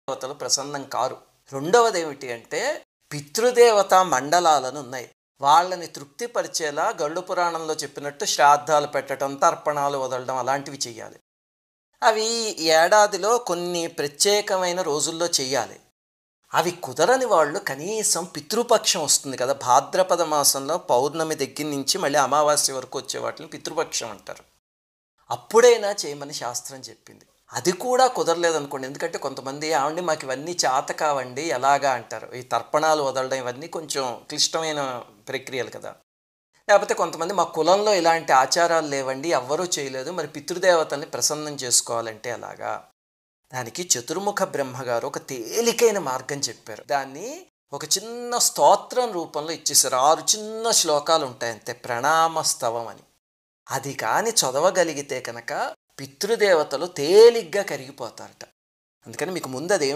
దేవతలు ప్రసన్నం కారు. రెండవది ఏమిటి అంటే పితృదేవత మండలాలను ఉన్నాయి. వాళ్ళని తృప్తిపరిచేలా గరుడ పురాణంలో చెప్పినట్టు శ్రాద్ధాలు పెట్టడం, తర్పణాలు వదలడం అలాంటివి చెయ్యాలి. అవి ఏడాదిలో కొన్ని ప్రత్యేకమైన రోజుల్లో చెయ్యాలి. అవి కుదరని వాళ్ళు కనీసం పితృపక్షం వస్తుంది కదా, భాద్రపద మాసంలో పౌర్ణమి దగ్గర నుంచి మళ్ళీ అమావాస్య వరకు వచ్చే వాటిని పితృపక్షం అంటారు. అప్పుడైనా చేయమని శాస్త్రం చెప్పింది. అది కూడా కుదరలేదనుకోండి, ఎందుకంటే కొంతమంది ఆవండి మాకు ఇవన్నీ చేత కావండి ఎలాగా అంటారు. ఈ తర్పణాలు వదలడం ఇవన్నీ కొంచెం క్లిష్టమైన ప్రక్రియలు కదా. లేకపోతే కొంతమంది మా కులంలో ఇలాంటి ఆచారాలు లేవండి, ఎవ్వరూ చేయలేదు, మరి పితృదేవతల్ని ప్రసన్నం చేసుకోవాలంటే ఎలాగా. దానికి చతుర్ముఖ బ్రహ్మగారు ఒక తేలికైన మార్గం చెప్పారు. దాన్ని ఒక చిన్న స్తోత్రం రూపంలో ఇచ్చేసారు. 6 చిన్న శ్లోకాలు ఉంటాయి అంతే, ప్రణామస్తవం అని. అది కానీ చదవగలిగితే కనుక పితృదేవతలు తేలిగ్గా కరిగిపోతారట. అందుకని మీకు ముందు అదేం